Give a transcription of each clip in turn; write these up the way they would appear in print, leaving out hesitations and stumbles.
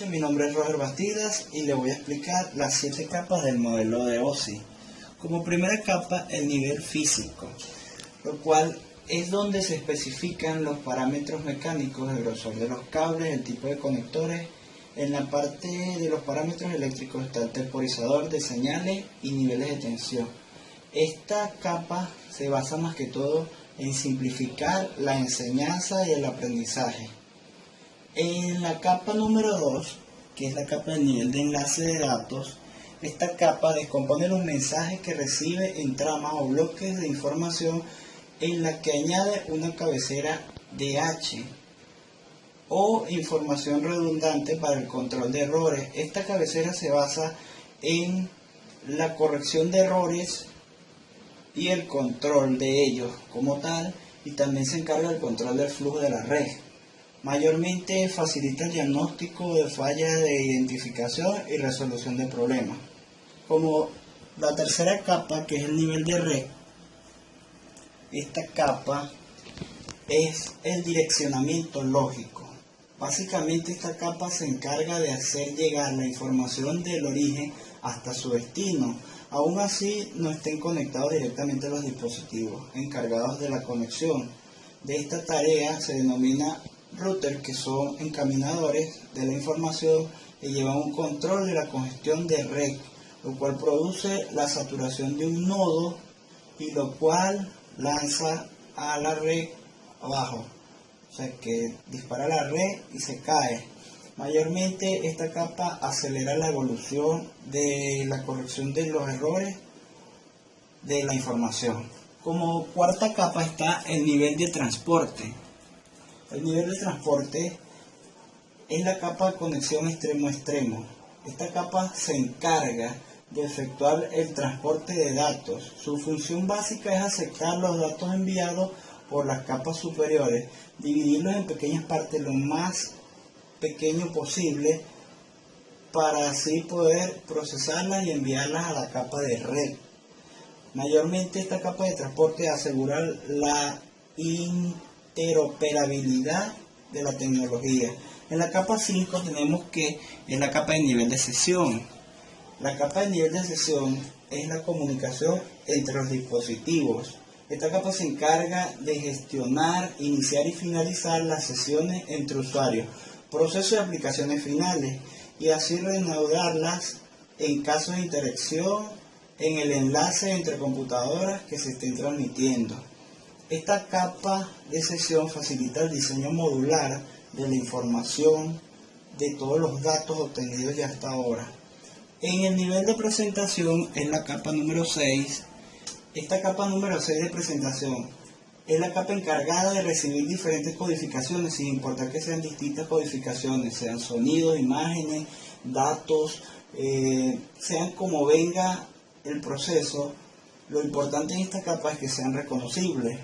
Mi nombre es Roger Bastidas y le voy a explicar las 7 capas del modelo de OSI. Como primera capa, el nivel físico, lo cual es donde se especifican los parámetros mecánicos, el grosor de los cables, el tipo de conectores. En la parte de los parámetros eléctricos está el temporizador de señales y niveles de tensión. Esta capa se basa más que todo en simplificar la enseñanza y el aprendizaje. En la capa número 2, que es la capa del nivel de enlace de datos, esta capa descompone los mensajes que recibe en tramas o bloques de información, en la que añade una cabecera DH o información redundante para el control de errores. Esta cabecera se basa en la corrección de errores y el control de ellos como tal, y también se encarga del control del flujo de la red. Mayormente facilita el diagnóstico de fallas de identificación y resolución de problemas. Como la tercera capa, que es el nivel de red, esta capa es el direccionamiento lógico. Básicamente esta capa se encarga de hacer llegar la información del origen hasta su destino. Aún así no estén conectados directamente a los dispositivos encargados de la conexión. De esta tarea se denomina router, que son encaminadores de la información que llevan un control de la congestión de red, lo cual produce la saturación de un nodo y lo cual lanza a la red abajo, o sea que dispara la red y se cae. Mayormente esta capa acelera la evolución de la corrección de los errores de la información. Como cuarta capa está el nivel de transporte. El nivel de transporte es la capa de conexión extremo a extremo. Esta capa se encarga de efectuar el transporte de datos. Su función básica es aceptar los datos enviados por las capas superiores, dividirlos en pequeñas partes lo más pequeño posible para así poder procesarlas y enviarlas a la capa de red. Mayormente esta capa de transporte asegura la interoperabilidad de la tecnología. En la capa 5 tenemos que es la capa de nivel de sesión. La capa de nivel de sesión es la comunicación entre los dispositivos. Esta capa se encarga de gestionar, iniciar y finalizar las sesiones entre usuarios, procesos y aplicaciones finales, y así reanudarlas en caso de interacción en el enlace entre computadoras que se estén transmitiendo. Esta capa de sesión facilita el diseño modular de la información de todos los datos obtenidos ya hasta ahora. En el nivel de presentación es la capa número 6. Esta capa número 6 de presentación es la capa encargada de recibir diferentes codificaciones, sin importar que sean distintas codificaciones, sean sonidos, imágenes, datos, sean como venga el proceso. Lo importante en esta capa es que sean reconocibles.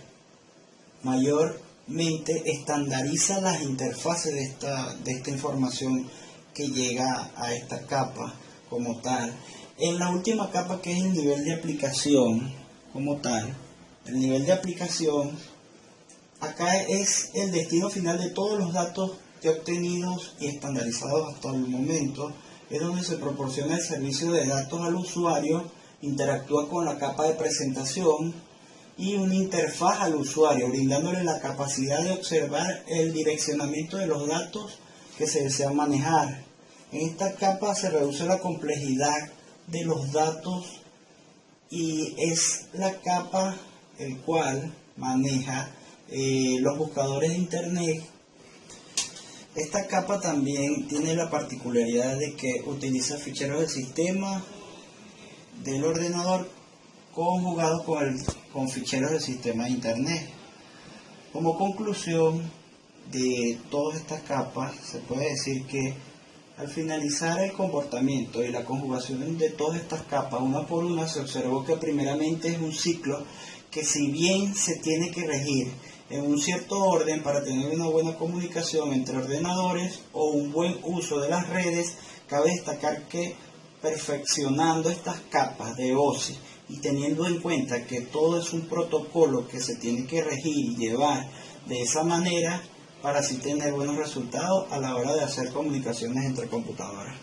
Mayormente estandariza las interfaces de esta información que llega a esta capa como tal. En la última capa, que es el nivel de aplicación como tal, el nivel de aplicación, acá es el destino final de todos los datos ya obtenidos y estandarizados hasta el momento. Es donde se proporciona el servicio de datos al usuario, interactúa con la capa de presentación y una interfaz al usuario, brindándole la capacidad de observar el direccionamiento de los datos que se desean manejar. En esta capa se reduce la complejidad de los datos y es la capa el cual maneja los buscadores de internet. Esta capa también tiene la particularidad de que utiliza ficheros del sistema del ordenador conjugados con ficheros del sistema de internet. Como conclusión de todas estas capas, se puede decir que al finalizar el comportamiento y la conjugación de todas estas capas, una por una, se observó que primeramente es un ciclo que, si bien se tiene que regir en un cierto orden para tener una buena comunicación entre ordenadores o un buen uso de las redes, cabe destacar que perfeccionando estas capas de OSI y teniendo en cuenta que todo es un protocolo que se tiene que regir y llevar de esa manera, para así tener buenos resultados a la hora de hacer comunicaciones entre computadoras.